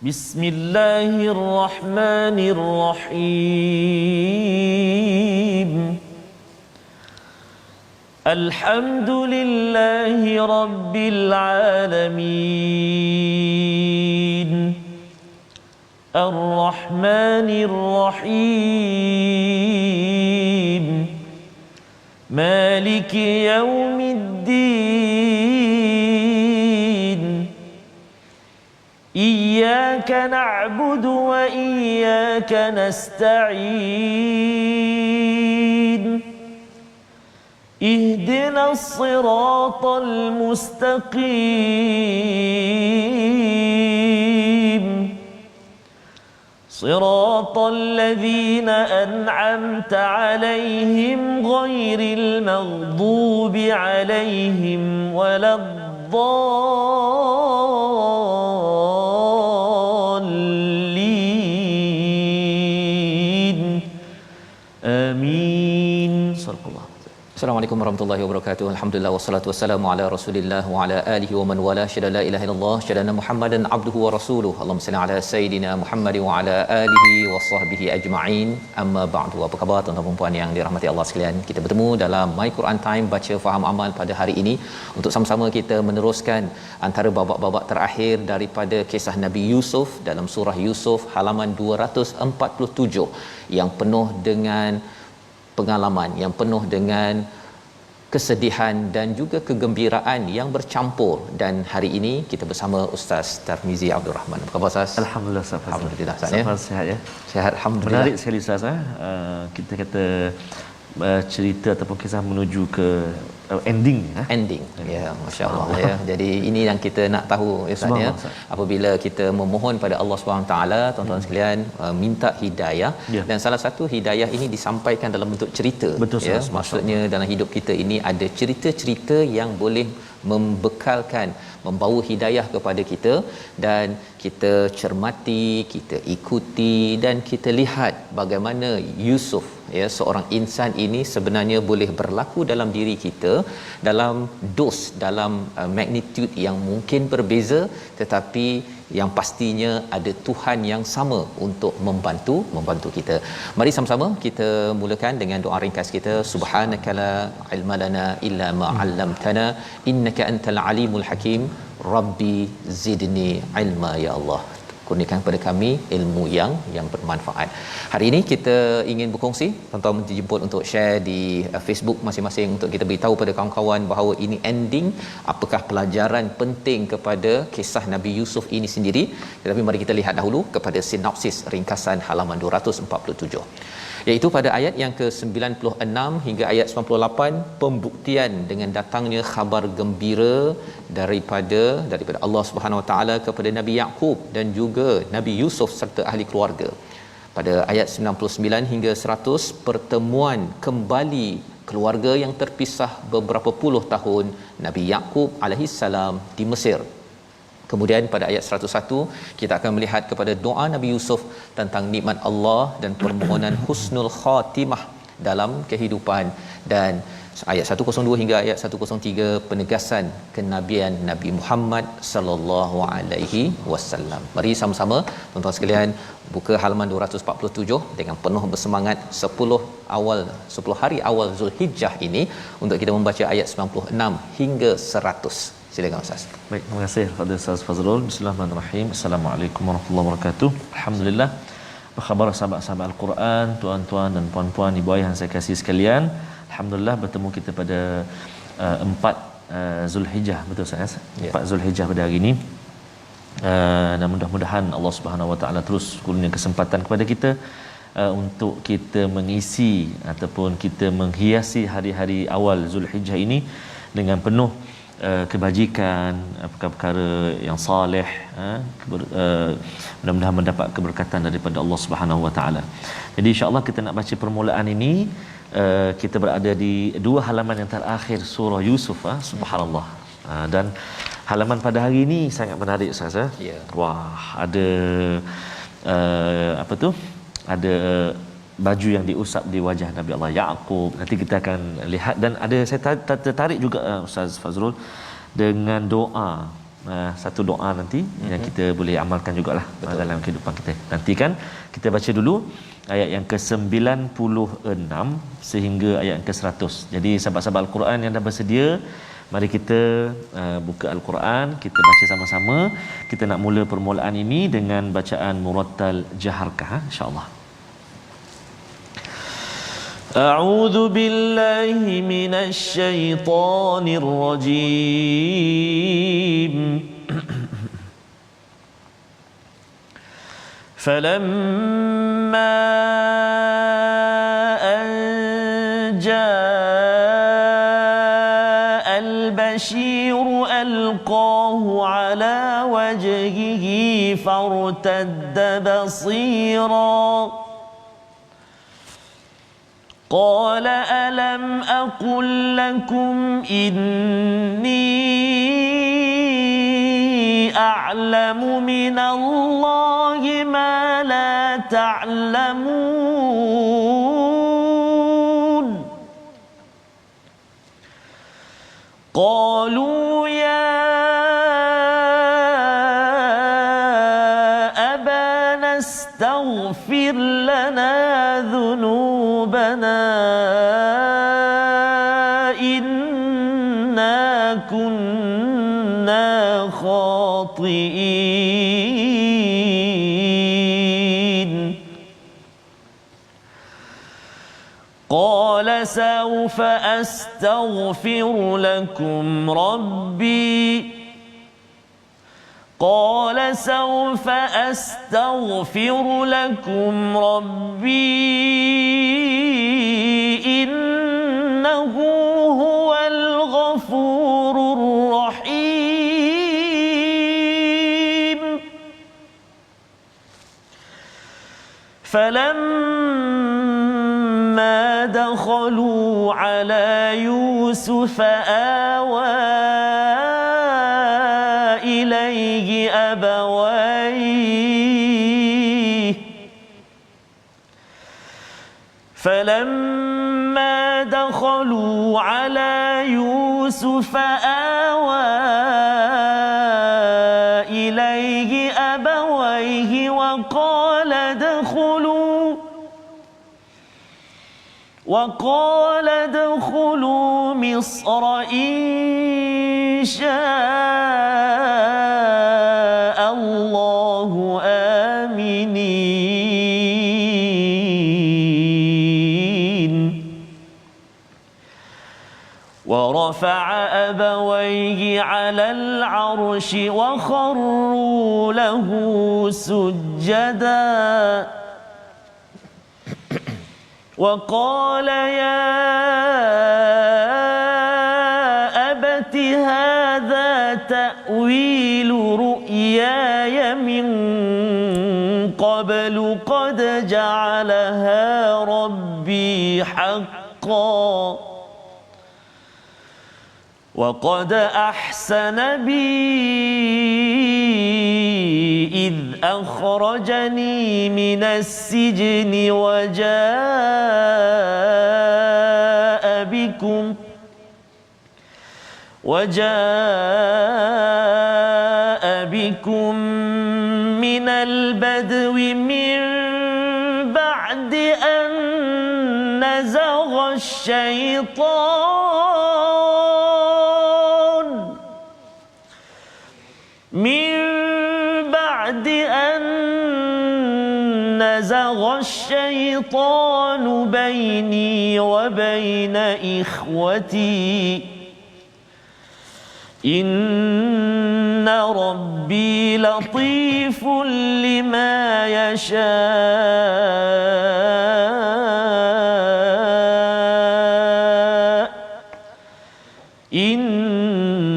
Bismillahir Rahmanir Rahim. Alhamdulillahi Rabbil Alamin. Ar-Rahmanir Rahim. Maliki Yawmiddin. Iyyaka na'budu wa iyyaka nasta'in. Ihdinas siratal mustaqim. Siratal ladzina an'amta 'alaihim ghairil maghdubi 'alaihim waladdallin. Amin. Sadaqallah. Assalamualaikum warahmatullahi wabarakatuh. Alhamdulillah wassalatu wassalamu ala Rasulillah wa ala alihi wa man wala. Syada la ilaha illallah, syada Muhammadan abduhu wa rasuluhu. Allahumma salli ala sayidina Muhammad wa ala alihi wa sahbihi ajma'in. Amma ba'du. Apa khabar tuan-tuan dan puan yang dirahmati Allah sekalian? Kita bertemu dalam My Quran Time baca faham amal pada hari ini untuk sama-sama kita meneruskan antara babak-babak terakhir daripada kisah Nabi Yusuf dalam surah Yusuf halaman 247 yang penuh dengan pengalaman, yang penuh dengan kesedihan dan juga kegembiraan yang bercampur. Dan hari ini kita bersama Ustaz Tarmizi Abdul Rahman. Apa khabar Ustaz? Alhamdulillah Ustaz. Alhamdulillah Ustaz. Sihat ya. Sihat alhamdulillah. Menarik sekali Ustaz. Kita kata cerita ataupun kisah menuju ke ending ending ya, masya-Allah ya. Jadi ini yang kita nak tahu Ustaz ya. Apabila kita memohon pada Allah Subhanahu taala, tuan-tuan sekalian, minta hidayah dan salah satu hidayah ini disampaikan dalam bentuk cerita. Betul, ya. Maksudnya dalam hidup kita ini ada cerita-cerita yang boleh membekalkan, membawa hidayah kepada kita dan kita cermati, kita ikuti dan kita lihat bagaimana Yusuf ya, seorang insan ini sebenarnya boleh berlaku dalam diri kita dalam dos, dalam magnitude yang mungkin berbeza, tetapi yang pastinya ada Tuhan yang sama untuk membantu kita. Mari sama-sama kita mulakan dengan doa ringkas kita. Subhanakala ilma lana illa ma 'allamtana innaka antal alimul hakim. Rabbi zidni ilma ya Allah. Kurniakan kepada kami ilmu yang bermanfaat. Hari ini kita ingin berkongsi, tuan-tuan dijemput untuk share di Facebook masing-masing untuk kita beritahu pada kawan-kawan bahawa ini ending, apakah pelajaran penting kepada kisah Nabi Yusuf ini sendiri. Tetapi mari kita lihat dahulu kepada sinopsis ringkasan halaman 247. Iaitu pada ayat yang ke-96 hingga ayat 98, pembuktian dengan datangnya khabar gembira daripada Allah Subhanahu Wa Taala kepada Nabi Yaqub dan juga Nabi Yusuf serta ahli keluarga. Pada ayat 99 hingga 100, pertemuan kembali keluarga yang terpisah beberapa puluh tahun Nabi Yaqub alaihissalam di Mesir. Kemudian pada ayat 101 kita akan melihat kepada doa Nabi Yusuf tentang nikmat Allah dan permohonan husnul khatimah dalam kehidupan, dan ayat 102 hingga ayat 103 penegasan kenabian Nabi Muhammad sallallahu alaihi wasallam. Mari sama-sama tuan-tuan sekalian buka halaman 247 dengan penuh bersemangat 10 hari awal Zulhijjah ini untuk kita membaca ayat 96 hingga 100. Silakan Ustaz. Baik, terima kasih kepada Ustaz Fazrul. Bismillahirrahmanirrahim. Assalamualaikum warahmatullahi wabarakatuh. Alhamdulillah. Apa khabar sahabat-sahabat Al-Quran, tuan-tuan dan puan-puan, ibu ayah yang saya kasihi sekalian. Alhamdulillah bertemu kita pada 4 Zulhijjah, betul Ustaz? 4 Zulhijjah pada hari ini. Dan mudah-mudahan Allah Subhanahu Wa Taala terus kurnia kesempatan kepada kita untuk kita mengisi ataupun kita menghiasi hari-hari awal Zulhijjah ini dengan penuh kebajikan, perkara-perkara yang soleh, mudah-mudahan mendapat keberkatan daripada Allah Subhanahu Wa Taala. Jadi insya-Allah kita nak baca permulaan ini, kita berada di 2 halaman yang terakhir surah Yusuf, subhanallah. Dan halaman pada hari ini sangat menarik Ustaz. Ya. Wah, ada ada baju yang diusap di wajah Nabi Allah Yaqub. Nanti kita akan lihat, dan ada saya tertarik juga Ustaz Fazrul dengan doa satu doa nanti yang kita boleh amalkan jugalah dalam kehidupan kita. Nanti kan kita baca dulu ayat yang ke-96 sehingga ayat yang ke-100. Jadi sahabat-sahabat Al-Quran yang dah bersedia, mari kita buka Al-Quran, kita baca sama-sama. Kita nak mula permulaan ini dengan bacaan murattal jaharkah, insya-Allah. A'udzu billahi minasy syaithanir rajim. Falamma an jaa al-bashir alqahu ala wajhihi fartadda basira قال ألم أقل لكم إني أعلم من الله ما لا تعلمون قالوا يا أبانا استغفر لنا ذنوبنا إنا كنا خاطئين قال سوف أستغفر لكم ربي قال سوف أستغفر لكم ربي إنه هو الغفور الرحيم فلما دخلوا على يوسف آوى إليه أبويه فلما دخلوا على يوسف آوى إليه أبويه وقال ادخلوا مصر إن شاء الله آمنين ورفع أبويه على العرش وخروا له سجدا وقال يا أبت هذا تأويل رؤياي من قبل قد جعلها ربي حقا وقد أحسن بي إذ أخرجني من السجن وجاء بكم من البدو من بعد أن نزغ الشيطان من بعد أن نزغ الشيطان بيني وبين إخوتي إن ربي لطيف لما يشاء إنه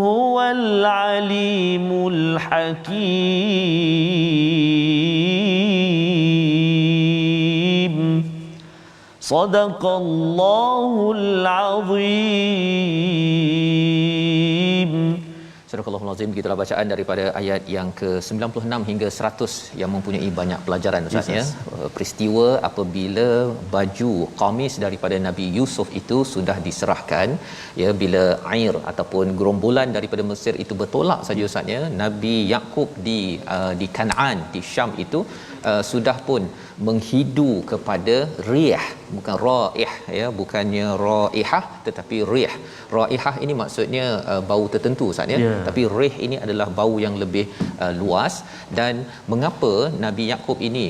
هو العليم الحكيم صدق الله العظيم Surah Al-Azim, gitulah bacaan daripada ayat yang ke-96 hingga 100 yang mempunyai banyak pelajaran Ustaz ya. Peristiwa apabila baju qamis daripada Nabi Yusuf itu sudah diserahkan ya, bila air ataupun gerombolan daripada Mesir itu bertolak saja Ustaz ya, Nabi Yaqub di Kanaan, di Syam itu sudah pun menghidu kepada rih, bukan raih ya, bukannya raihah tetapi rih. Raihah ini maksudnya bau tertentu Ustaz ya, tapi rih ini adalah bau yang lebih luas. Dan mengapa Nabi Yaqub ini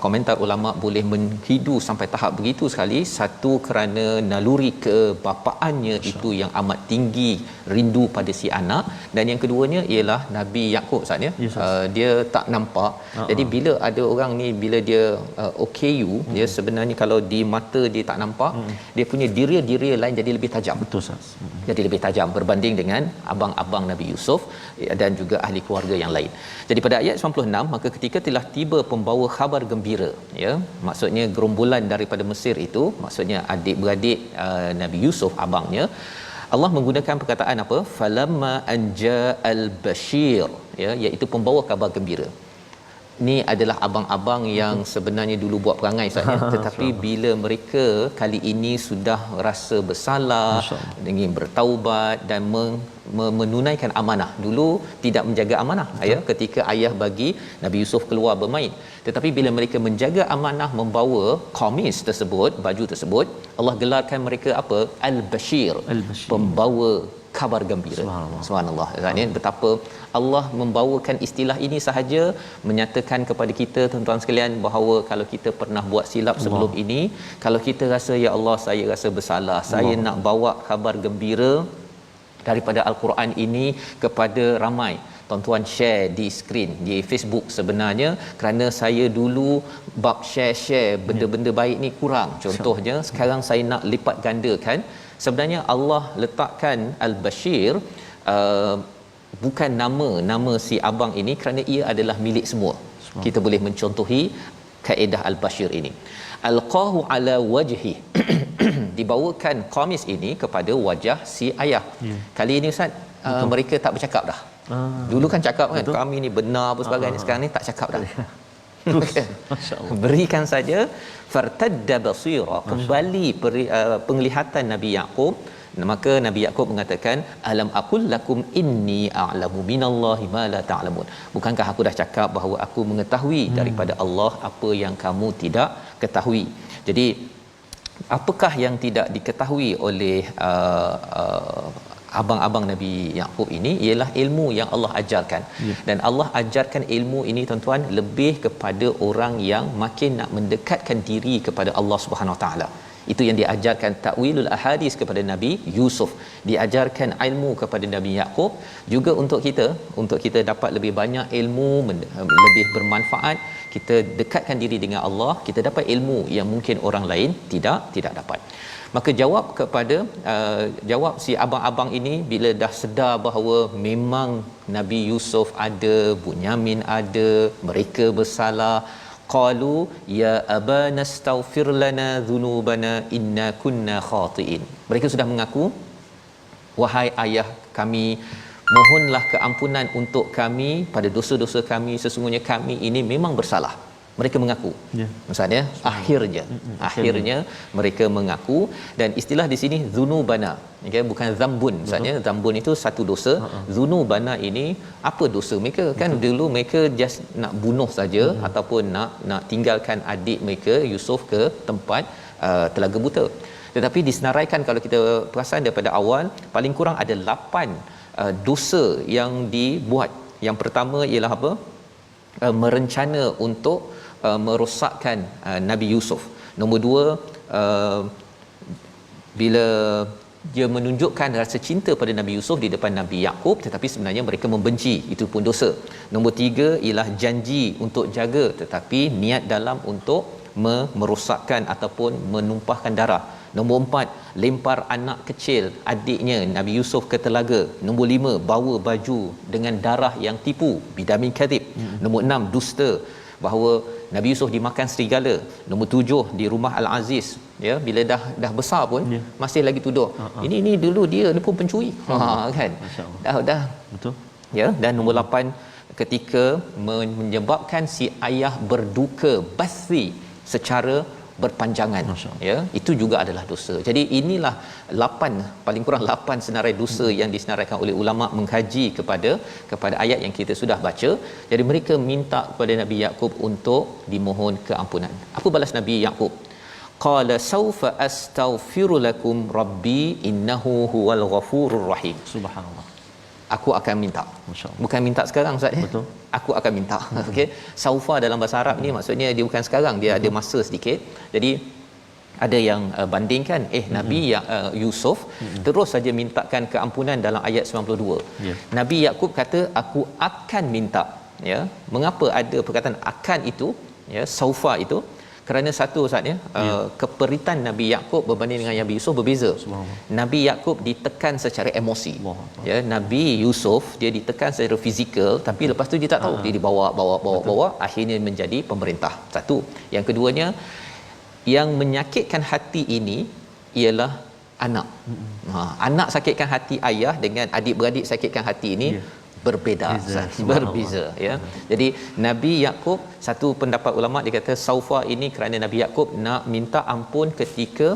komentar ulama boleh menghidu sampai tahap begitu sekali? Satu, kerana naluri kebapaannya itu yang amat tinggi, rindu pada si anak. Dan yang keduanya ialah Nabi Yaqub Ustaz ya, dia tak nampak. Jadi bila ada orang ni, bila dia OKU, dia sebenarnya kalau di mata dia tak nampak, dia punya diri lain jadi lebih tajam. Betul Ustaz. Jadi lebih tajam berbanding dengan abang-abang Nabi Yusuf dan juga ahli keluarga yang lain. Jadi pada ayat 96, maka ketika telah tiba pembawa khabar gembira ya, maksudnya gerombolan daripada Mesir itu, maksudnya adik-beradik Nabi Yusuf, abangnya, Allah menggunakan perkataan apa? Falamma anja al-bashir ya, iaitu pembawa khabar gembira. Ni adalah abang-abang yang sebenarnya dulu buat perangai saja, tetapi bila mereka kali ini sudah rasa bersalah, ingin bertaubat dan menunaikan amanah. Dulu tidak menjaga amanah ya, ketika ayah bagi Nabi Yusuf keluar bermain. Tetapi bila mereka menjaga amanah, membawa qamis tersebut, baju tersebut, Allah gelarkan mereka apa? Al-Bashir, pembawa khabar gembira. Subhanallah. Betapa Allah membawakan istilah ini sahaja menyatakan kepada kita tuan-tuan sekalian bahawa kalau kita pernah buat silap sebelum ini, kalau kita rasa ya Allah saya rasa bersalah, saya nak bawa khabar gembira daripada Al-Quran ini kepada ramai. Tuan-tuan share di skrin di Facebook sebenarnya kerana saya dulu bab share benda-benda baik ni kurang. Contohnya sekarang saya nak lipat gandakan. Sebenarnya Allah letakkan Al-Bashir bukan nama si abang ini kerana ia adalah milik semua. Kita boleh mencontohi kaedah Al-Bashir ini. Alqahu ala wajhi dibawakan qamis ini kepada wajah si ayah. Kali ini Ustaz mereka tak bercakap dah. Dulu kan cakap kan, betul, kami ni benar apa sebagainya. Sekarang ni tak cakap dah. Berikan saja fartadda basira, kembali penglihatan Nabi Yaqub. Maka Nabi Yaqub mengatakan alam aqul lakum inni a'lamu minallahi ma la ta'lamun, bukankah aku dah cakap bahawa aku mengetahui daripada Allah apa yang kamu tidak ketahui. Jadi apakah yang tidak diketahui oleh abang-abang Nabi Yaqub ini ialah ilmu yang Allah ajarkan. Dan Allah ajarkan ilmu ini tuan-tuan lebih kepada orang yang makin nak mendekatkan diri kepada Allah Subhanahu Wa Taala. Itu yang diajarkan ta'wilul ahadis kepada Nabi Yusuf, diajarkan ilmu kepada Nabi Yaqub. Juga untuk kita dapat lebih banyak ilmu, lebih bermanfaat, kita dekatkan diri dengan Allah, kita dapat ilmu yang mungkin orang lain tidak dapat. Maka jawab si abang-abang ini bila dah sedar bahawa memang Nabi Yusuf ada, Bunyamin ada, mereka bersalah. Qalu ya abana astaghfir lana dhunubana inna kunna khati'in. Mereka sudah mengaku, wahai ayah kami, mohonlah keampunan untuk kami pada dosa-dosa kami, sesungguhnya kami ini memang bersalah. Mereka mengaku. Maksudnya akhirnya mereka mengaku. Dan istilah di sini dzunubana, okay, bukan zambun. Maksudnya zambun itu satu dosa. Dzunubana ini apa dosa mereka? Kan dulu mereka just nak bunuh saja, ataupun nak tinggalkan adik mereka Yusuf ke tempat telaga buta. Tetapi disenaraikan, kalau kita perasan daripada awal, paling kurang ada 8 dosa yang dibuat. Yang pertama ialah apa? Merencana untuk merosakkan Nabi Yusuf. Nombor 2, bila dia menunjukkan rasa cinta pada Nabi Yusuf di depan Nabi Yaqub, tetapi sebenarnya mereka membenci, itu pun dosa. Nombor 3 ialah janji untuk jaga, tetapi niat dalam untuk merosakkan ataupun menumpahkan darah. Nombor 4, lempar anak kecil adiknya Nabi Yusuf ke telaga. Nombor 5, bawa baju dengan darah yang tipu, bidamin kadhib. Nombor 6, dusta bahawa Nabi Yusuf dimakan serigala. Nombor 7, di rumah Al-Aziz ya, bila dah besar pun masih lagi tuduh. Ini dulu dia ni pun pencuri. Kan. Dah betul. Ya, dan nombor 8 ketika menyebabkan si ayah berduka basi secara berpanjangan, ya, itu juga adalah dosa. Jadi inilah 8, paling kurang 8 senarai dosa yang disenaraikan oleh ulama mengkaji kepada ayat yang kita sudah baca. Jadi mereka minta kepada Nabi Yaqub untuk dimohon keampunan. Apa balas Nabi Yaqub? Qala saufa astaghfiru lakum rabbi innahu huwal ghafurur rahim. Subhanallah. Aku akan minta. Bukan minta sekarang Ustaz, ya. Betul. Aku akan minta. Okey. Saufa dalam bahasa Arab ni maksudnya dia bukan sekarang, dia ada masa sedikit. Jadi ada yang bandingkan Nabi Yusuf terus saja mintakan keampunan dalam ayat 92. Nabi Yaqub kata aku akan minta, ya. Mengapa ada perkataan akan itu, ya, saufa itu? Kerana satu Ustaz, ya, keperitan Nabi Yaqub berbanding dengan Nabi Yusuf berbeza. Nabi Yaqub ditekan secara emosi. Ya, Nabi Yusuf dia ditekan secara fizikal, tapi lepas tu dia tak tahu, dia dibawa akhirnya menjadi pemerintah. Satu. Yang keduanya, yang menyakitkan hati ini ialah anak. Anak sakitkan hati ayah dengan adik-beradik sakitkan hati ini berbeza, ya. Jadi Nabi Yaqub, satu pendapat ulama dia kata saufa ini kerana Nabi Yaqub nak minta ampun ketika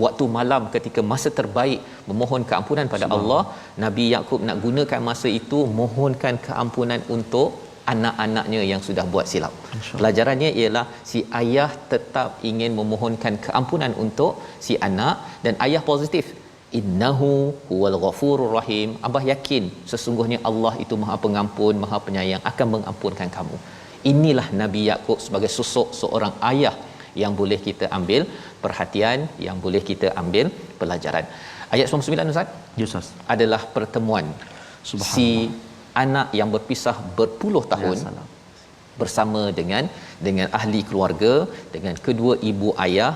waktu malam, ketika masa terbaik memohon keampunan pada Allah. Nabi Yaqub nak gunakan masa itu mohonkan keampunan untuk anak-anaknya yang sudah buat silap. Pelajarannya ialah si ayah tetap ingin memohonkan keampunan untuk si anak, dan ayah positif, innahu huwal ghafurur rahim. Abah yakin sesungguhnya Allah itu Maha Pengampun, Maha Penyayang, akan mengampunkan kamu. Inilah Nabi Yaqub sebagai sosok seorang ayah yang boleh kita ambil perhatian, yang boleh kita ambil pelajaran. Ayat 99 Ustaz, Ustaz, adalah pertemuan si anak yang berpisah berpuluh tahun bersama dengan ahli keluarga, dengan kedua ibu ayah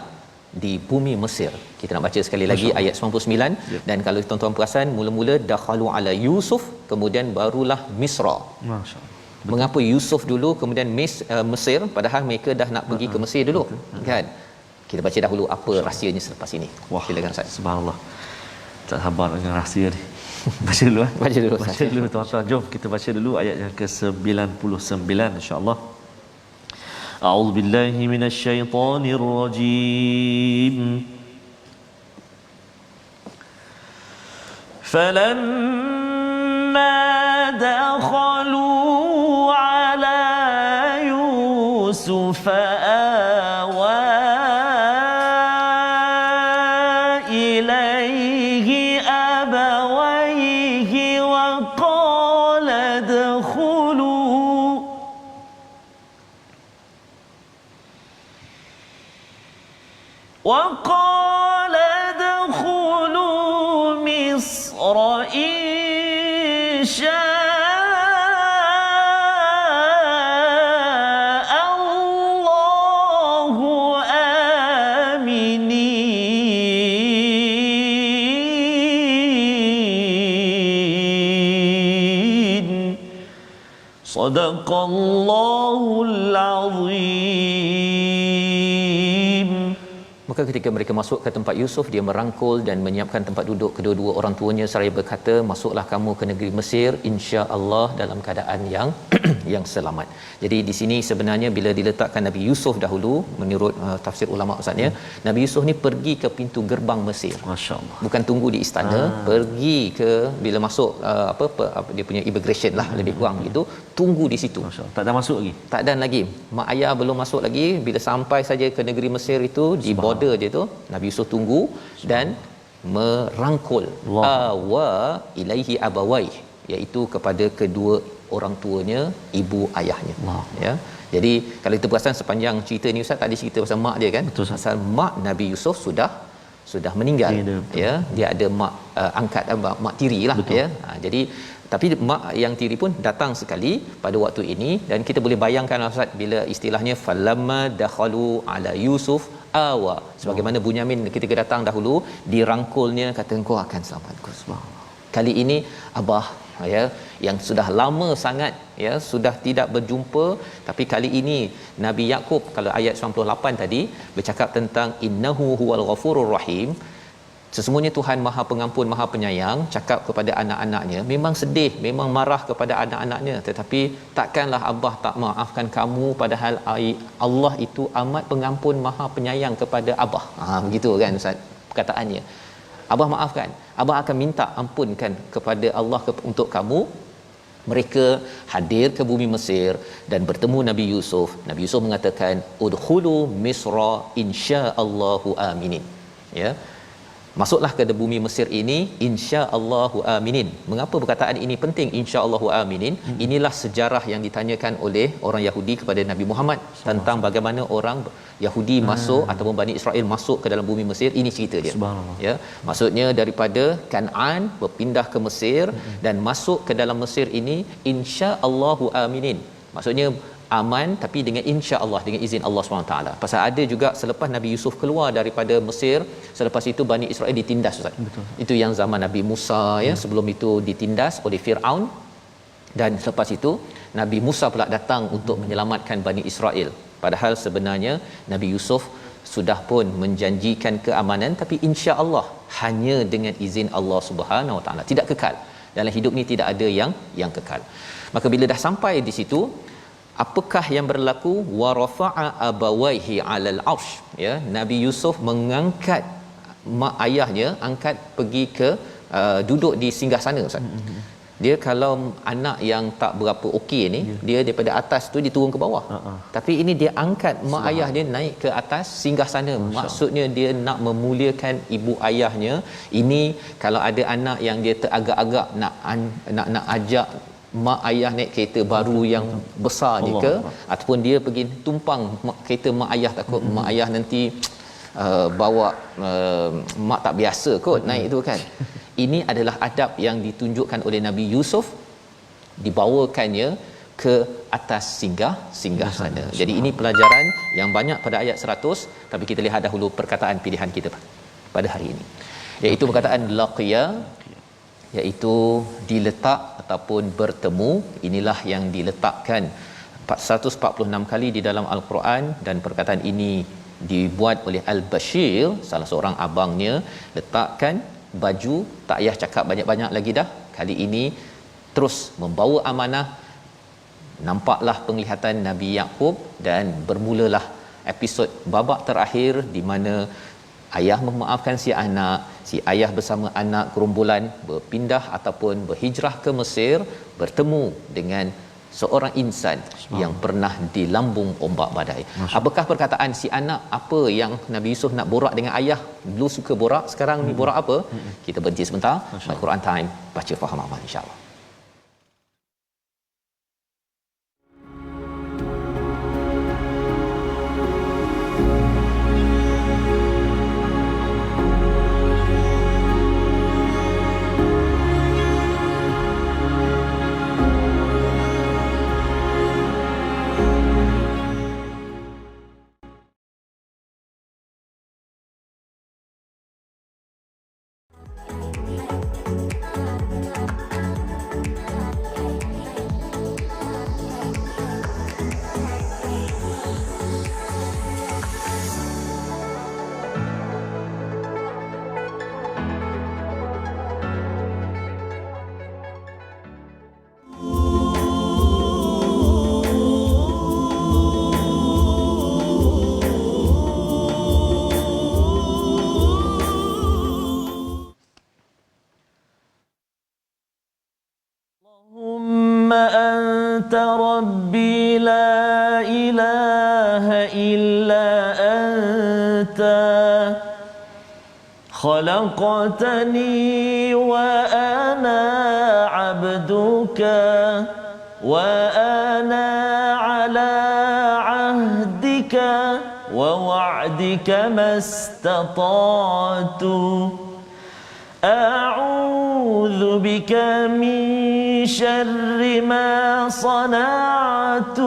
di bumi Mesir. Kita nak baca sekali lagi ayat 99. Dan kalau tuan-tuan perasan, mula-mula dakhalu ala Yusuf, kemudian barulah Misra. Masya-Allah. Mengapa Yusuf dulu kemudian Mesir, padahal mereka dah nak pergi ke Mesir dulu, kan? Kita baca dahulu apa rahsianya selepas ini. Silakan Ustaz. Subhanallah. Tak sabar dengan rahsia ni. Baca dulu Baca dulu Baca dulu tuan-tuan. Jom kita baca dulu ayat yang ke-99 insya-Allah. أعوذ بالله من الشيطان الرجيم فلما دخلوا على يوسف آوى إليه أبويه وقال ادخلوا مصر إن شاء الله آمنين صدق الله العظيم. Maka ketika mereka masuk ke tempat Yusuf, dia merangkul dan menyiapkan tempat duduk kedua-dua orang tuanya seraya berkata, masuklah kamu ke negeri Mesir insya-Allah dalam keadaan yang selamat. Jadi di sini sebenarnya bila diletakkan Nabi Yusuf dahulu, menurut tafsir ulama Ustaznya, Nabi Yusuf ni pergi ke pintu gerbang Mesir. Masya-Allah. Bukan tunggu di istana, pergi ke bila masuk dia punya immigration lah, lebih kurang itu, tunggu di situ. Masya-Allah. Tak ada masuk lagi. Tak ada lagi. Mak ayah belum masuk lagi. Bila sampai saja ke negeri Mesir itu, di border dia tu, Nabi Yusuf tunggu dan merangkul awa ilaihi abawai, iaitu kepada kedua orang tuanya, ibu ayahnya. Ya. Jadi kalau kita perasan sepanjang cerita ni Ustaz, tadi cerita pasal mak dia kan? Betul, pasal mak Nabi Yusuf sudah meninggal. Ya, dia ada mak angkat, mak tiri lah. Ya. Jadi tapi mak yang tiri pun datang sekali pada waktu ini, dan kita boleh bayangkan Ustaz bila istilahnya falamma dakhalu ala Yusuf awa, sebagaimana Bunyamin ketika datang dahulu dirangkulnya, kata engkau akan selamat. Kali ini abah ya, yang sudah lama sangat ya sudah tidak berjumpa, tapi kali ini Nabi Yaqub, kalau ayat 98 tadi bercakap tentang innahu huwal ghafurur rahim, sesungguhnya Tuhan Maha Pengampun, Maha Penyayang, cakap kepada anak-anaknya, memang sedih, memang marah kepada anak-anaknya, tetapi takkanlah Abah tak maafkan kamu, padahal Allah itu amat pengampun, Maha Penyayang kepada Abah. Begitu kan Ustaz perkataannya. Abah maafkan, Abah akan minta ampunkan kepada Allah untuk kamu. Mereka hadir ke bumi Mesir dan bertemu Nabi Yusuf. Nabi Yusuf mengatakan udkhulu Misra insya-Allahu aminin. Ya. Masuklah ke bumi Mesir ini insya-Allahu aminin. Mengapa perkataan ini penting, insya-Allahu aminin? Inilah sejarah yang ditanyakan oleh orang Yahudi kepada Nabi Muhammad tentang bagaimana orang Yahudi masuk ataupun Bani Israel masuk ke dalam bumi Mesir. Ini cerita dia. Ya, maksudnya daripada Kan'an berpindah ke Mesir dan masuk ke dalam Mesir ini insya-Allahu aminin. Maksudnya aman, tapi dengan insya-Allah, dengan izin Allah SWT. Pasal ada juga selepas Nabi Yusuf keluar daripada Mesir, selepas itu Bani Israel ditindas Ustaz. Betul. Itu yang zaman Nabi Musa ya, sebelum itu ditindas oleh Firaun, dan selepas itu Nabi Musa pula datang untuk menyelamatkan Bani Israel. Padahal sebenarnya Nabi Yusuf sudah pun menjanjikan keamanan, tapi insya-Allah hanya dengan izin Allah Subhanahu Wa Taala, tidak kekal. Dalam hidup ni tidak ada yang kekal. Maka bila dah sampai di situ, apakah yang berlaku? Wa rafa'a abawaihi 'alal 'arsy, ya, Nabi Yusuf mengangkat mak ayahnya, angkat pergi ke duduk di singgasana Ustaz. Dia kalau anak yang tak berapa okey ni, dia daripada atas tu dia turun ke bawah. Tapi ini dia angkat mak ayah dia naik ke atas singgasana. Maksudnya dia nak memuliakan ibu ayahnya. Ini kalau ada anak yang dia teragak-agak nak ajak mak ayah naik kereta baru yang besar ni ke, ataupun dia pergi tumpang kereta mak ayah, takut mak ayah nanti bawa mak tak biasa kot naik tu kan. Ini adalah adab yang ditunjukkan oleh Nabi Yusuf, dibawakannya ke atas singgah sana. Jadi ini pelajaran yang banyak pada ayat 100, tapi kita lihat dahulu perkataan pilihan kita pada hari ini, iaitu perkataan laqiya, iaitu diletak ataupun bertemu. Inilah yang diletakkan 146 kali di dalam Al-Quran, dan perkataan ini dibuat oleh Al-Bashir, salah seorang abangnya. Letakkan baju, tak payah cakap banyak-banyak lagi dah. Kali ini terus membawa amanah. Nampaklah penglihatan Nabi Yaqub, dan bermulalah episod babak terakhir di mana ayah memaafkan si anak, si ayah bersama anak gerombolan berpindah ataupun berhijrah ke Mesir, bertemu dengan seorang insan yang pernah di lambung ombak badai. Apakah perkataan si anak? Apa yang Nabi Yusuf nak borak dengan ayah? Dulu suka borak, sekarang ni borak apa? Kita berhenti sebentar. Al-Quran Time, baca faham amal insya-Allah. أنت ربي لا إله إلا أنت خلقتني وأنا عبدك وأنا على عهدك ووعدك ما استطعت أعوذ بك من شر ما صنعت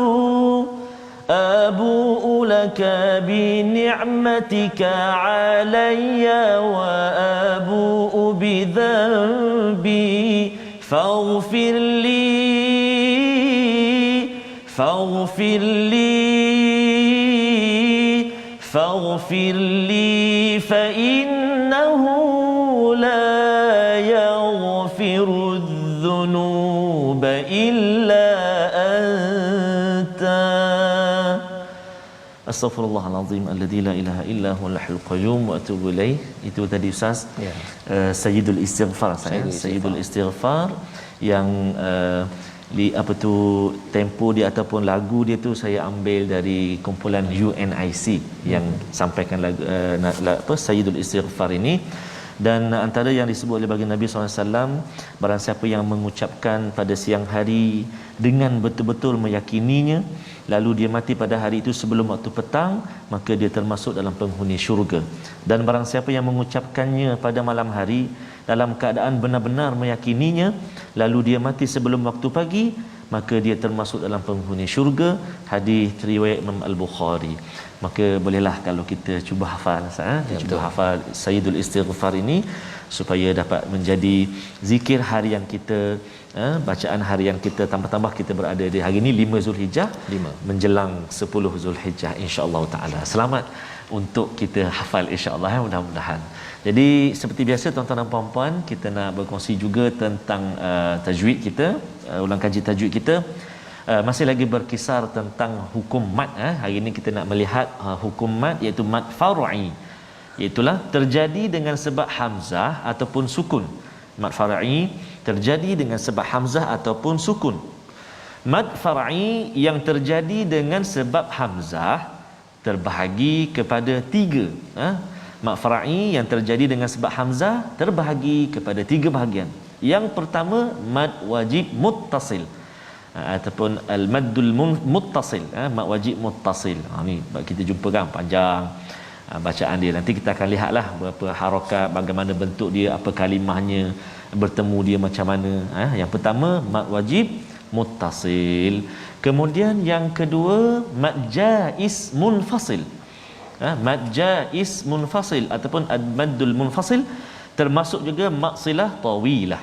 أبوء لك بنعمتك علي وأبوء بذنبي faghfir li fa innahu la yaghfiru adh-dhunuba illa anta. Astaghfirullahalazim alladzi la ilaha illa huwal hayyul qayyum wa atubu ilaih. Itu tadi Ustaz, ya. Sayyidul Istighfar, Sayyidul Istighfar yang apa tu tempo dia ataupun lagu dia tu saya ambil dari kumpulan UNIC yang sampaikan lagu Sayyidul Istighfar ini. Dan antara yang disebut oleh baginda Nabi SAW, barang siapa yang mengucapkan pada siang hari dengan betul-betul meyakininya, lalu dia mati pada hari itu sebelum waktu petang, maka dia termasuk dalam penghuni syurga. Dan barang siapa yang mengucapkannya pada malam hari dalam keadaan benar-benar meyakininya, lalu dia mati sebelum waktu pagi, maka dia termasuk dalam penghuni syurga. Hadis riwayat Imam Al-Bukhari. Maka bolehlah kalau kita cuba hafal, cuba hafal Sayyidul Istighfar ini supaya dapat menjadi zikir harian kita, bacaan harian kita. Tambah-tambah kita berada di hari ini 5 Zulhijjah, menjelang 10 Zulhijjah, insya-Allah taala. Selamat untuk kita hafal, insya-Allah, mudah-mudahan. Jadi seperti biasa tuan-tuan dan puan-puan, kita nak berkongsi juga tentang tajwid kita, ulang kaji tajwid kita. Masih lagi berkisar tentang hukum mad. Hari ini kita nak melihat hukum mad, iaitu mad far'i, iaitulah terjadi dengan sebab hamzah ataupun sukun. Mad far'i terjadi dengan sebab hamzah ataupun sukun. Mad far'i yang terjadi dengan sebab hamzah terbahagi kepada 3. Mad far'i yang terjadi dengan sebab hamzah terbahagi kepada 3 bahagian. Yang pertama, mad wajib muttasil ataupun al-maddul muttasil, mad wajib muttasil. Ni kita jumpa kan panjang bacaan dia. Nanti kita akan lihatlah berapa harakat, bagaimana bentuk dia, apa kalimahnya, bertemu dia macam mana. Yang pertama mad wajib muttasil. Kemudian yang kedua mad jaiz munfasil. Mad jaiz munfasil ataupun al-maddul munfasil, termasuk juga maksilah tawilah.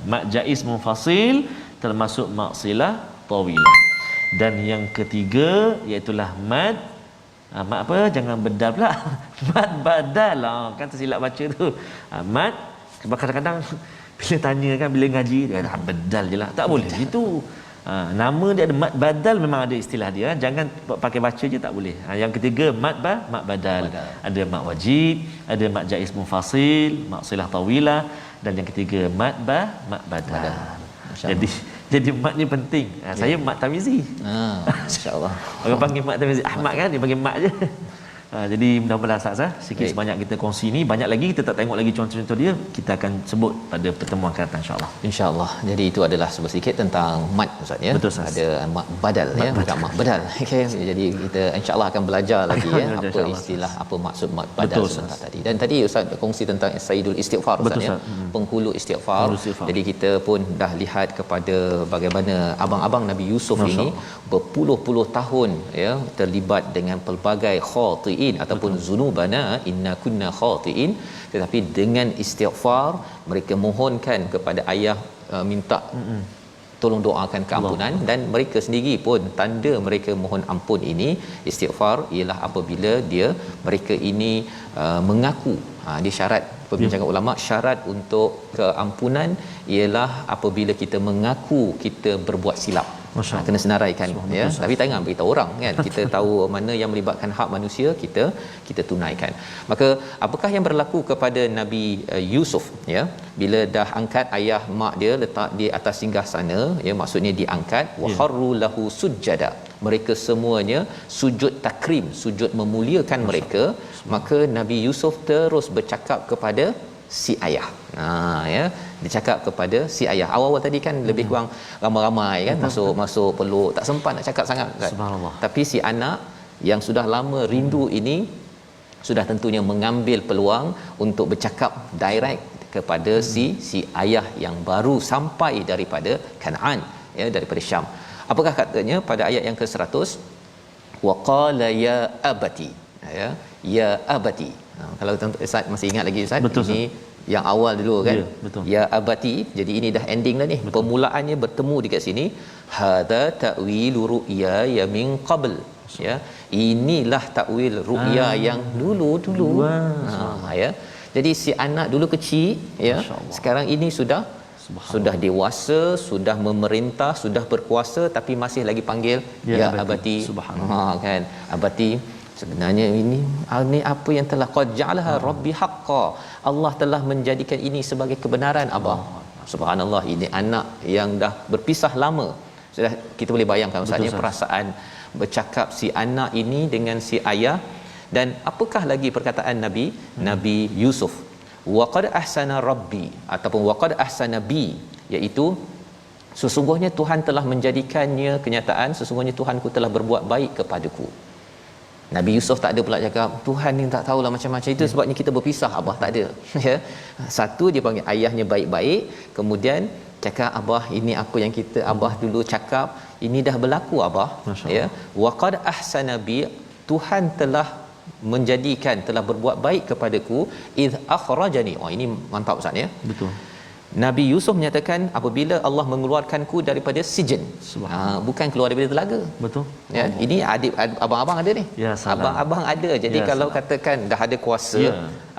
Mad jaiz munfasil termasuk maksilah tawilah. Dan yang ketiga iaitulah mad mad apa, jangan bedal pula mad badal kan, tersilap baca tu. Mad kadang-kadang bila tanya kan, bila ngaji dia kata bedal je lah, tak boleh itu. Nama dia ada mad badal, memang ada istilah dia, jangan pakai baca je, tak boleh. Yang ketiga mad badal. Ada mad wajib, ada mad jaiz munfasil, maksilah tawilah, dan yang ketiga mad badal. Jadi mat ni penting. Saya mat tamizi. Masya-Allah. Orang panggil mat tamizi Ahmad kan, dia panggil mat je. Jadi mudah-mudahan Ustaz, sikit sebanyak kita kongsi ni, banyak lagi kita tak tengok lagi contoh-contoh dia, kita akan sebut pada pertemuan akan datang insya-Allah. Insya-Allah. Jadi itu adalah sedikit tentang mat Ustaz ya. Betul, Ustaz. Ada mat badal ya, bukan mat badal. Okey, jadi kita insya-Allah akan belajar lagi ya apa istilah, apa maksud mat badal sebentar tadi. Dan tadi Ustaz kongsi tentang Sayyidul Istighfar Ustaz ya. Penghulu istighfar. Jadi kita pun dah lihat kepada bagaimana abang-abang Nabi Yusuf ini berpuluh-puluh tahun ya terlibat dengan pelbagai khati'in ataupun zunubana, inna kunna khati'in, tetapi dengan istighfar mereka mohonkan kepada ayah, minta tolong doakan keampunan. Dan mereka sendiri pun tanda mereka mohon ampun ini, istighfar, ialah apabila mereka ini mengaku. Dia syarat perbincangan ulama, syarat untuk keampunan ialah apabila kita mengaku kita berbuat silap. Kena senaraikan ya, tapi jangan beritahu orang kan. Kita tahu mana yang melibatkan hak manusia, kita tunaikan. Maka apakah yang berlaku kepada Nabi Yusuf ya, bila dah angkat ayah mak dia letak di atas singgasana ya, maksudnya diangkat, wa kharru lahu sujada, mereka semuanya sujud takrim, sujud memuliakan mereka. Maka Nabi Yusuf terus bercakap kepada si ayah. Ya, dicakap kepada si ayah. Awal-awal tadi kan lebih kurang ramai-ramai kan, masuk peluk, tak sempat nak cakap sangat kan. Subhanallah. Tapi si anak yang sudah lama rindu ini sudah tentunya mengambil peluang untuk bercakap direct kepada si ayah yang baru sampai daripada Kanaan ya, daripada Syam. Apakah katanya pada ayat yang ke-100? Wa qala ya abati. Ya abati. Kalau Ustaz masih ingat lagi Ustaz, betul, ini yang awal dulu kan. Ya, betul. Ya abati, jadi ini dah ending dah ni. Betul. Permulaannya bertemu dekat sini, hadza ta'wilu ru'ya ya min qabl. Ya, inilah takwil ru'ya yang dulu. Ya. Jadi si anak dulu kecil ya, sekarang ini sudah dewasa, sudah memerintah, sudah berkuasa, tapi masih lagi panggil ya abati. Kan, abati. Sebenarnya ini apa yang telah qad ja'alaha rabbi haqqan. Allah telah menjadikan ini sebagai kebenaran abah. Subhanallah, ini anak yang dah berpisah lama. Sudah kita boleh bayangkan ustaz, perasaan bercakap si anak ini dengan si ayah. Dan apakah lagi perkataan Nabi Yusuf, waqad ahsana rabbi ataupun waqad ahsana bi, iaitu sesungguhnya Tuhan telah menjadikannya kenyataan, sesungguhnya Tuhanku telah berbuat baik kepadaku. Nabi Yusuf tak ada pula cakap Tuhan ni tak tahulah macam-macam, itu sebabnya kita berpisah abah, tak ada. Ya, satu dia panggil ayahnya baik-baik, kemudian cakap abah ini apa yang kita abah dulu cakap ini dah berlaku abah. Ya, waqad ahsana bi, Tuhan telah menjadikan, telah berbuat baik kepadaku, id akhrajani. Ini mantap ustaz ya. Betul. Nabi Yusuf menyatakan apabila Allah mengeluarkanku daripada sijen. Bukan keluar daripada telaga. Betul. Ya, ini adik abang-abang ada ni. Ya, abang-abang ada. Jadi kalau katakan dah ada kuasa,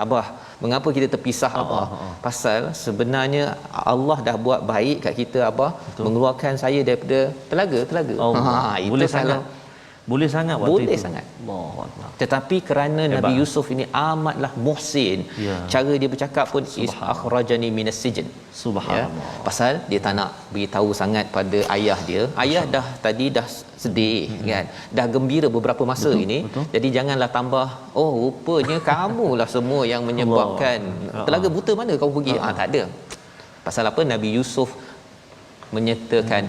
abah, mengapa kita terpisah abah? Pasal sebenarnya Allah dah buat baik kat kita abah. Betul. Mengeluarkan saya daripada telaga. Itu boleh sangat. Boleh sangat waktu boleh itu. Sangat. Allah. Tetapi kerana hebat. Nabi Yusuf ini amatlah muhsin. Cara dia bercakap pun is akhrajani minas sijn. Subhanallah. Ya? Pasal dia tak nak beritahu sangat pada ayah dia. Ayah dah tadi dah sedih kan. Dah gembira beberapa masa ini. Betul. Jadi janganlah tambah, oh rupanya kamulah semua yang menyebabkan telaga buta mana kau pergi. Tak ada. Pasal apa? Nabi Yusuf menyatakan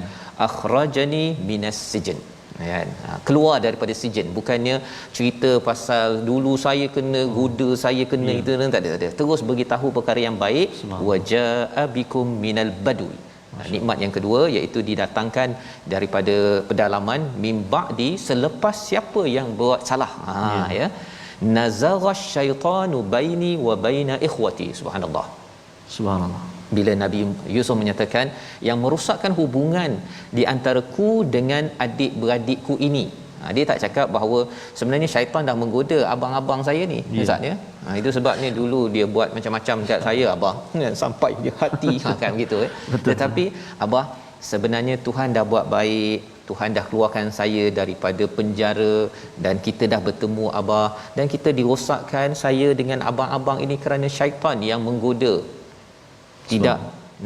akhrajani minas sijn. Ya, keluar daripada sijen. Bukannya cerita pasal dulu saya kena goda, saya kena itu, tak ada. Terus beritahu perkara yang baik. Waja'a bikum minal badui. Nikmat yang kedua iaitu didatangkan daripada pedalaman, mim ba'di, selepas siapa yang buat salah. Ya. Nazagha syaitanu baini wa baina ikhwati. Subhanallah. Bila Nabi Yusuf menyatakan yang merosakkan hubungan di antaraku dengan adik-beradikku ini. Dia tak cakap bahawa sebenarnya syaitan dah menggoda abang-abang saya ni. Ustaz ya. Itu sebabnya dulu dia buat macam-macam dekat saya abah. Sampai dia hati kan begitu. Tetapi abah, sebenarnya Tuhan dah buat baik. Tuhan dah keluarkan saya daripada penjara dan kita dah bertemu abah, dan kita dirosakkan saya dengan abang-abang ini kerana syaitan yang menggoda. Tidak,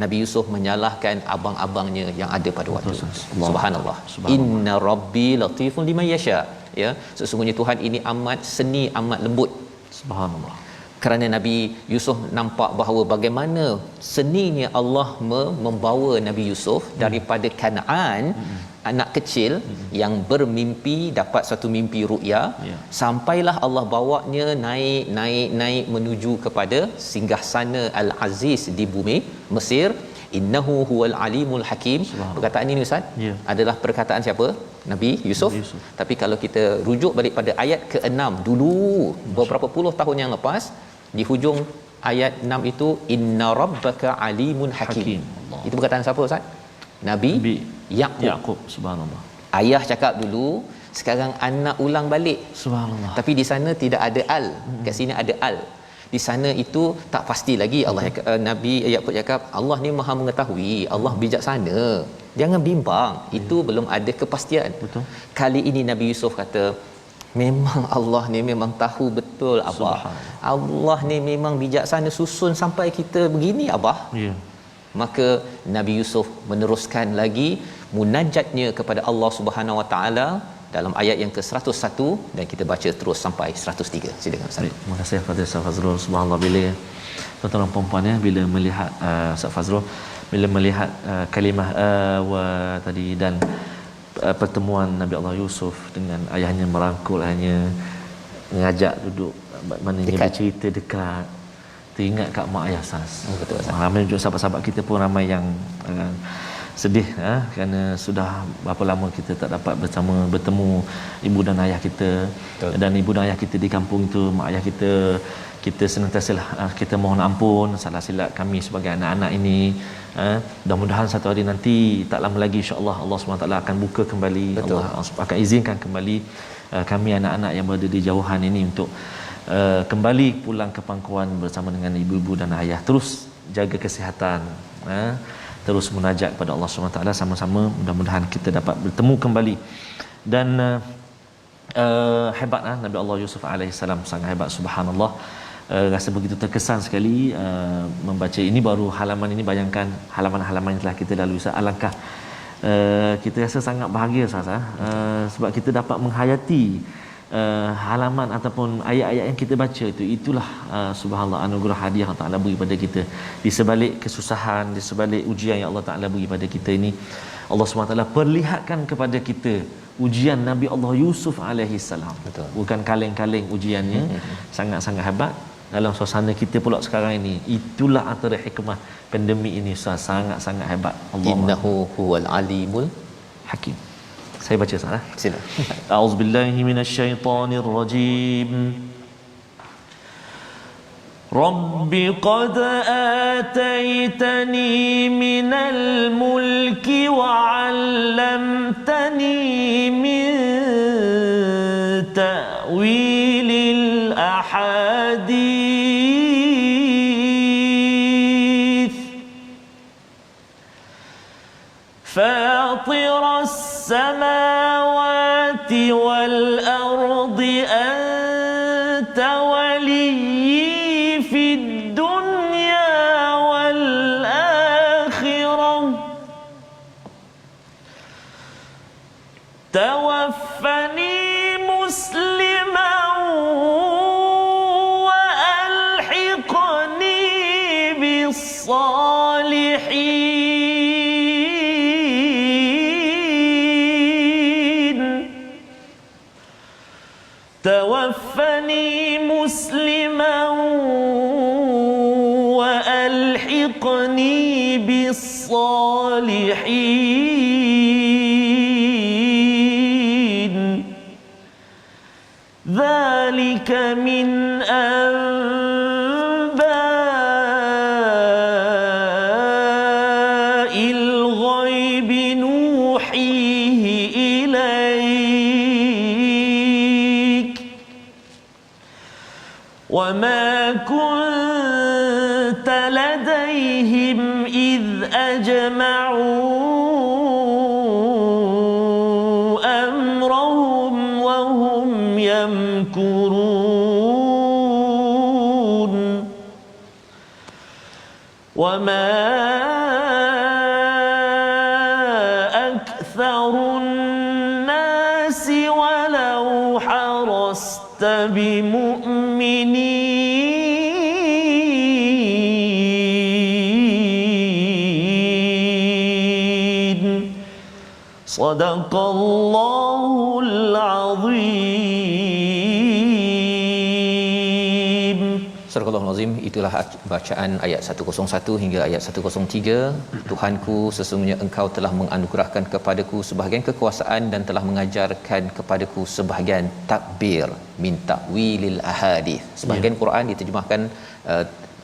Nabi Yusuf menyalahkan abang-abangnya yang ada pada waktu itu. Subhanallah. Inna rabbi latifun liman yasha. Ya, sesungguhnya Tuhan ini amat seni, amat lembut. Subhanallah. Kerana Nabi Yusuf nampak bahawa bagaimana seninya Allah membawa Nabi Yusuf daripada Kanaan, anak kecil yang bermimpi, dapat satu mimpi ru'ya, sampailah Allah bawanya naik menuju kepada singgahsana Al-Aziz di bumi Mesir. Innahu huwal alimul hakim. Perkataan ini ustaz adalah perkataan siapa? Nabi Yusuf. Tapi kalau kita rujuk balik pada ayat ke-6 dulu, beberapa puluh tahun yang lepas, di hujung ayat 6 itu, inna rabbaka alimun hakim. Itu perkataan siapa ustaz? Nabi Yaqub. Subhanallah. Ayah cakap dulu, sekarang anak ulang balik. Subhanallah. Tapi di sana tidak ada al. Kat sini ada al. Di sana itu tak pasti lagi. Allah Nabi Yaqub cakap, Allah ni Maha mengetahui, Allah bijaksana. Jangan bimbang. Itu belum ada kepastian. Betul. Kali ini Nabi Yusuf kata, memang Allah ni memang tahu betul abah. Allah ni memang bijaksana, susun sampai kita begini abah. Maka Nabi Yusuf meneruskan lagi munajatnya kepada Allah Subhanahu Wa Taala dalam ayat yang ke-101, dan kita baca terus sampai 103. Silakan Ustaz. Terima kasih kepada Ustaz Fazrul. Subhanallah, bila tuan-tuan dan puan-puan ya, bila melihat Ustaz Fazrul, bila melihat kalimah wa tadi dan pertemuan Nabi Allah Yusuf dengan ayahnya, merangkul ayahnya, mengajak duduk, maknanya bercerita dekat, teringat kat mak ayah Ustaz. Betul Ustaz. Ramai juga sahabat-sahabat kita pun ramai yang sedih kerana sudah berapa lama kita tak dapat bertemu ibu dan ayah kita. Betul. Dan ibu dan ayah kita di kampung itu, mak ayah kita kita senantiasalah kita mohon ampun salah silap kami sebagai anak-anak ini. Mudah-mudahan satu hari nanti tak lama lagi insya-Allah Allah SWT akan buka kembali. Betul. Allah akan izinkan kembali kami anak-anak yang berada di jauhan ini untuk kembali pulang ke pangkuan bersama dengan ibu-ibu dan ayah. Terus jaga kesihatan, terus munajat kepada Allah SWT sama-sama, mudah-mudahan kita dapat bertemu kembali. Dan hebat Nabi Allah Yusuf alaihissalam, sangat hebat, subhanallah. Rasa begitu terkesan sekali membaca ini, baru halaman ini, bayangkan halaman-halaman yang telah kita lalui. Alangkah kita rasa sangat bahagia Ustaz, sebab kita dapat menghayati halaman ataupun ayat-ayat yang kita baca itulah subhanallah anugerah hadiah Allah Taala beri pada kita. Di sebalik kesusahan, di sebalik ujian yang Allah Taala beri pada kita ini, Allah SWT perlihatkan kepada kita ujian Nabi Allah Yusuf alaihi salam. Bukan kaleng-kaleng ujiannya, sangat-sangat hebat. Dalam suasana kita pula sekarang ini, itulah antara hikmah pandemik ini, sangat-sangat hebat. Allah Innahu huwal alimul hakim. Saya baca salah. Sila. A'udzubillahi minasyaitonirrajim. Rabbi qad ataitani minal mulki wa 'allamtani min ta'wilil ahadith فاطر السماوات والأرض أنت ولي في الدنيا والآخرة توفني مسلما وألحقني بالصالحين توفني مسلما وألحقني بالصالحين ذلك من أنباء الغيب نوحيه إليك وما كنت لديهم إذ أجمعوا أمرهم وهم يمكرون وما أكثر الناس ولو حرصت بمؤمنين صدق الله العظيم. Surah Al-Azim. Itulah bacaan ayat 101 hingga ayat 103. Tuhanku, sesungguhnya engkau telah menganugerahkan kepadaku sebahagian kekuasaan dan telah mengajarkan kepadaku sebahagian takbir min ta'wilil ahadith. Sebahagian Quran diterjemahkan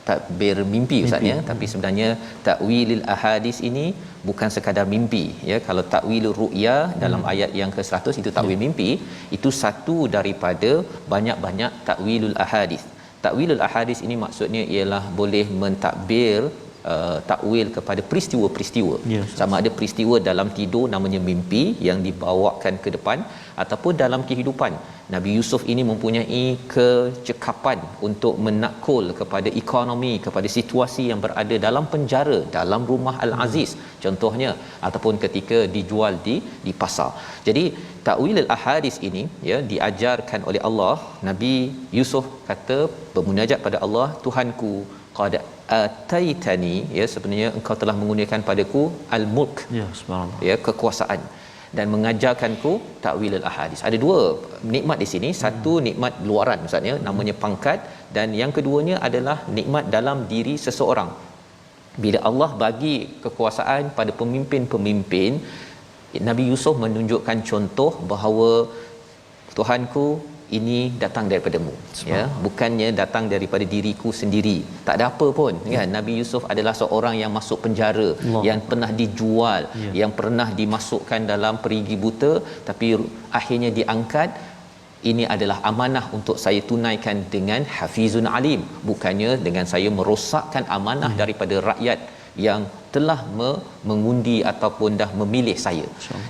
takbir mimpi ustaz ya, tapi sebenarnya ta'wilil ahadith ini bukan sekadar mimpi ya. Kalau ta'wilur ru'ya dalam ayat yang ke-100 itu takwil mimpi, itu satu daripada banyak-banyak ta'wilul ahadith. Ta'wilul ahadith ini maksudnya ialah boleh mentakbir takwil kepada peristiwa-peristiwa. Sama ada peristiwa dalam tidur namanya mimpi yang dibawakan ke depan, ataupun dalam kehidupan. Nabi Yusuf ini mempunyai kecekapan untuk menakul kepada ekonomi, kepada situasi yang berada dalam penjara, dalam rumah Al-Aziz contohnya, ataupun ketika dijual di pasar. Jadi ta'wil al-ahadith ini ya diajarkan oleh Allah. Nabi Yusuf kata bermunajat pada Allah, Tuhanku, qad ataitani, ya sebenarnya engkau telah mengurniakan padaku al-mulk, ya subhanallah, ya kekuasaan, dan mengajarkanku ta'wil al-ahadith. Ada dua nikmat di sini. Satu nikmat luaran maksudnya namanya pangkat, dan yang keduanya adalah nikmat dalam diri seseorang. Bila Allah bagi kekuasaan pada pemimpin-pemimpin, Nabi Yusuf menunjukkan contoh bahawa Tuhanku, ini datang daripadamu, ya, bukannya datang daripada diriku sendiri. Tak ada apa pun, kan. Nabi Yusuf adalah seorang yang masuk penjara, yang pernah dijual, yang pernah dimasukkan dalam perigi buta, tapi akhirnya diangkat. Ini adalah amanah untuk saya tunaikan dengan hafizun alim, bukannya dengan saya merosakkan amanah daripada rakyat yang telah mengundi ataupun dah memilih saya.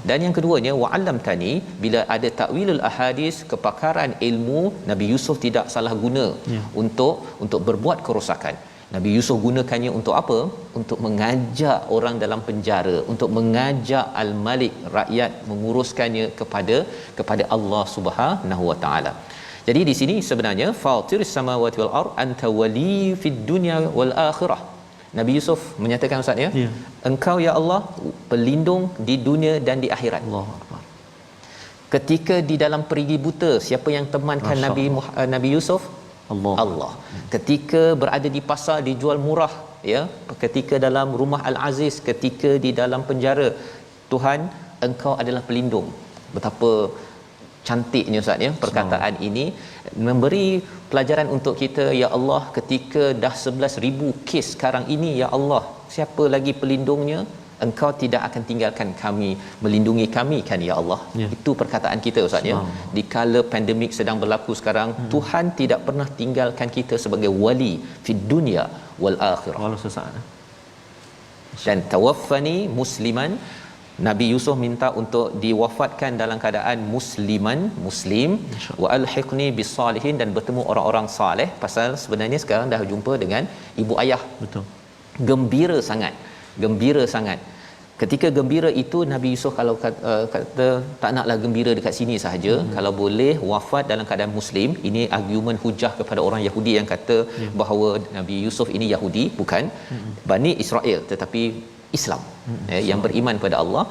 Dan yang keduanya, wa'allamtani, bila ada takwilul ahadis, kepakaran ilmu, Nabi Yusuf tidak salah guna untuk berbuat kerosakan. Nabi Yusuf gunakannya untuk apa? Untuk mengajak orang dalam penjara, untuk mengajak al-Malik, rakyat, menguruskannya kepada Allah Subhanahu wa taala. Jadi di sini sebenarnya fatiris samawati wal ard anta wali fid dunya wal akhirah. Nabi Yusuf menyatakan, Ustaz, ya, engkau ya Allah pelindung di dunia dan di akhirat. Allahu akbar. Ketika di dalam perigi buta, siapa yang temankan Nabi Yusuf? Allah. Ketika berada di pasar dijual murah, ya, ketika dalam rumah Al-Aziz, ketika di dalam penjara, Tuhan, engkau adalah pelindung. Betapa cantiknya, Ustaz, ya, perkataan ini memberi pelajaran untuk kita. Ya Allah, ketika dah 11,000 kes sekarang ini, ya Allah, siapa lagi pelindungnya? Engkau tidak akan tinggalkan kami, melindungi kami, kan, ya Allah. Itu perkataan kita, Ustaz, ya. Di kala pandemik sedang berlaku sekarang, Tuhan tidak pernah tinggalkan kita sebagai wali fid dunya wal akhirah. Walau sesaat. Dan tawaffani musliman, Nabi Yusuf minta untuk diwafatkan dalam keadaan muslim, wa alhiqni bisalihin, dan bertemu orang-orang soleh. Pasal sebenarnya sekarang dah jumpa dengan ibu ayah. Betul. Gembira sangat. Ketika gembira itu, Nabi Yusuf kalau kata tak naklah gembira dekat sini sahaja, kalau boleh wafat dalam keadaan muslim. Ini argumen hujah kepada orang Yahudi yang kata bahawa Nabi Yusuf ini Yahudi, bukan. Bani Israel, tetapi Islam, yang beriman kepada Allah.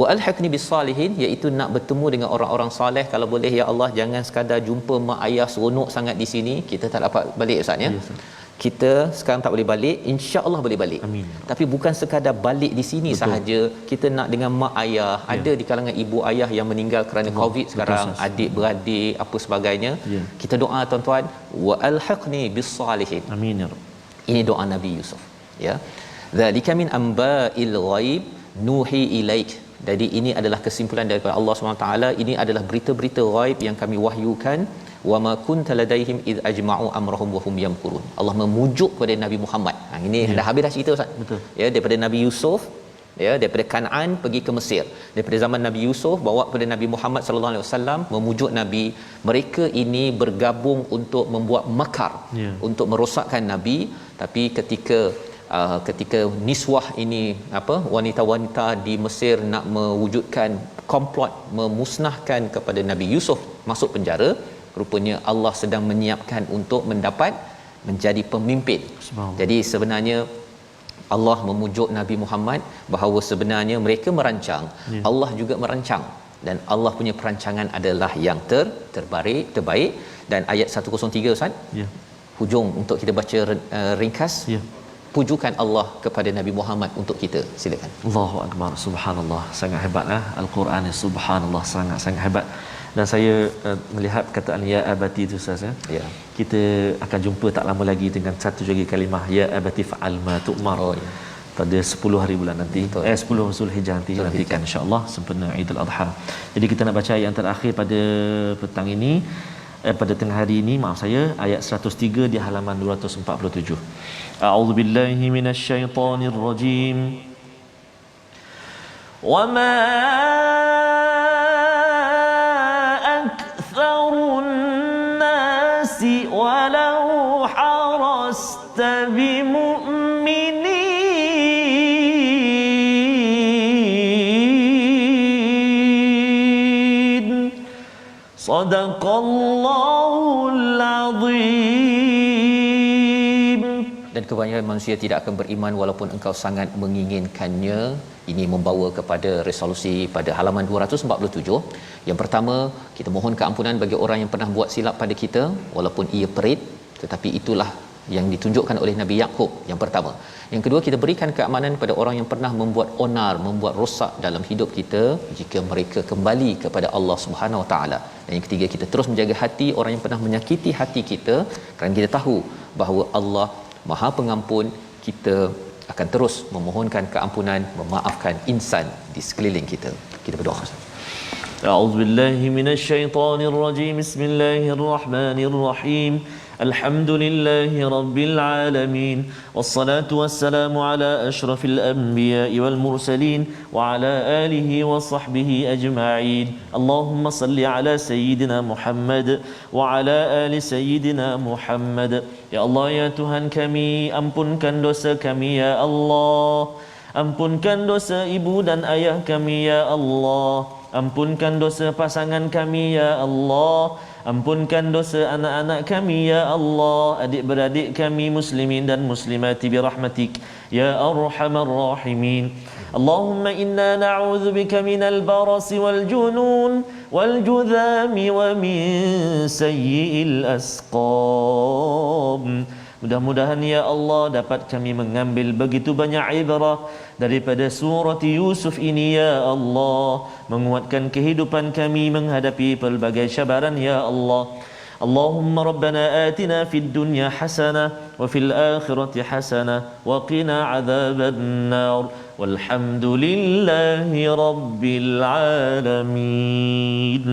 Wa alhiqni bisalihin, iaitu nak bertemu dengan orang-orang soleh. Kalau boleh, ya Allah, jangan sekadar jumpa mak ayah seronok sangat di sini, kita tak dapat balik, Ustaz, ya. Kita sekarang tak boleh balik, insya-Allah boleh balik. Amin. Tapi bukan sekadar balik di sini sahaja, kita nak dengan mak ayah. Ada di kalangan ibu ayah yang meninggal kerana COVID sekarang, adik-beradik apa sebagainya. Kita doa, tuan-tuan, wa alhiqni bisalihin. Amin ya Rabb. Ini doa Nabi Yusuf, ya. Zalika min amba'il ghaib nuhi ilaik. Jadi ini adalah kesimpulan daripada Allah SWT. Ini adalah berita-berita ghaib yang kami wahyukan. Wa ma kunta ladaihim id ajma'u amrahum wa hum yamkurun. Allah memujuk kepada Nabi Muhammad. Ini dah habis dah cerita, Ustaz. Betul. Ya, daripada Nabi Yusuf, ya, daripada Kanaan pergi ke Mesir. Daripada zaman Nabi Yusuf bawa kepada Nabi Muhammad sallallahu alaihi wasallam, memujuk Nabi. Mereka ini bergabung untuk membuat makar, untuk merosakkan Nabi. Tapi ketika niswah ini, wanita-wanita di Mesir nak mewujudkan komplot memusnahkan kepada Nabi Yusuf masuk penjara, rupanya Allah sedang menyiapkan untuk menjadi pemimpin. Jadi sebenarnya Allah memujuk Nabi Muhammad bahawa sebenarnya mereka merancang, Allah juga merancang, dan Allah punya perancangan adalah yang terbaik. Dan ayat 103, Ustaz, hujung untuk kita baca ringkas, pujukan Allah kepada Nabi Muhammad untuk kita. Silakan. Allahu akbar, subhanallah, sangat hebatlah Al-Quran ni, subhanallah, sangat hebat. Dan saya melihat perkataan ya abati itu, Ustaz, ya. Kita akan jumpa tak lama lagi dengan satu lagi kalimah, ya abati fa'al ma tu'mar. Pada 10 hari bulan nanti, 10 Zulhijjah nanti, nantikan insya-Allah sempena Idul Adha. Jadi kita nak baca ayat yang terakhir pada petang ini, pada tengah hari ini, maaf saya, ayat 103 di halaman 247. A'udzubillahi minasyaitonir rajim. Wa ma aktsarun nasi walau harasta bimu'minin. Sadaqallahul azim. Dan kebanyakan manusia tidak akan beriman walaupun engkau sangat menginginkannya. Ini membawa kepada resolusi pada halaman 247. Yang pertama, kita mohon keampunan bagi orang yang pernah buat silap pada kita, walaupun ia perit, tetapi itulah yang ditunjukkan oleh Nabi Yaqub yang pertama. Yang kedua, kita berikan keamanan kepada orang yang pernah membuat onar, membuat rosak dalam hidup kita jika mereka kembali kepada Allah Subhanahu Wa Taala. Dan yang ketiga, kita terus menjaga hati orang yang pernah menyakiti hati kita, kerana kita tahu bahawa Allah Maha Pengampun. Kita akan terus memohonkan keampunan, memaafkan insan di sekeliling kita. Kita berdoa. أعوذ بالله من الشيطان الرجيم بسم الله الرحمن الرحيم الحمد لله رب العالمين والصلاة والسلام على أشرف الأنبياء والمرسلين وعلى آله وصحبه أجمعين اللهم صل على سيدنا محمد وعلى آل سيدنا محمد يا الله يا Tuhan kami, ampunkan dosa kami ya Allah, ampunkan dosa ibu dan ayah kami ya Allah, ampunkan dosa pasangan kami ya Allah, ampunkan dosa anak-anak kami ya Allah, adik-beradik kami muslimin dan muslimati birahmatik ya arhamar rahimin. Allahumma inna na'udzu bika minal barasi wal junun wal judhami wa min sayyi'il asqam. Mudah-mudahan ya Allah dapat kami mengambil begitu banyak ibrah daripada surah Yusuf ini ya Allah, menguatkan kehidupan kami menghadapi pelbagai cabaran ya Allah. Allahumma rabbana atina fid dunya hasanah wa fil akhirati hasanah wa qina adzaban nar walhamdulillahi rabbil alamin.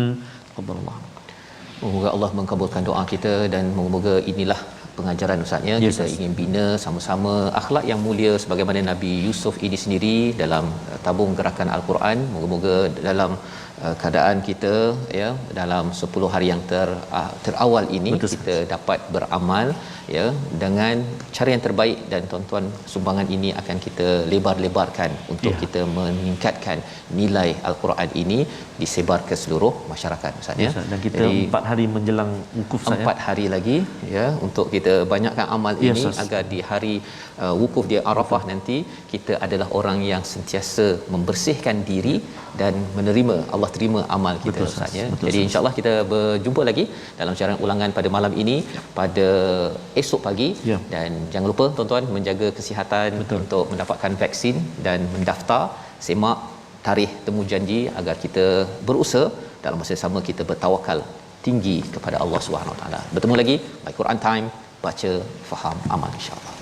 Taqabbalallah. Semoga Allah mengabulkan doa kita dan moga-moga inilah pengajaran Ustaznya, kita ingin bina sama-sama akhlak yang mulia sebagaimana Nabi Yusuf ini sendiri dalam tabung gerakan Al-Quran. Moga-moga dalam keadaan kita ya dalam 10 hari yang terawal ini kita dapat beramal ya dengan cara yang terbaik, dan tuan-tuan sumbangan ini akan kita lebar-lebarkan untuk kita meningkatkan nilai Al-Quran ini disebar ke seluruh masyarakat Ustaz ya. Dan kita 4 hari menjelang wukuf saya. 4 hari lagi ya untuk kita banyakkan amal ini agar di hari wukuf di Arafah nanti kita adalah orang yang sentiasa membersihkan diri dan menerima, Allah terima amal kita Ustaz ya. Jadi insya-Allah kita berjumpa lagi dalam siaran ulangan pada malam ini pada esok pagi dan jangan lupa tuan-tuan menjaga kesihatan untuk mendapatkan vaksin dan mendaftar, semak tarikh temu janji agar kita berusaha dalam masa yang sama kita bertawakal tinggi kepada Allah Subhanahu Wa Taala. Bertemu lagi by Quran Time, baca, faham, amal insya-Allah.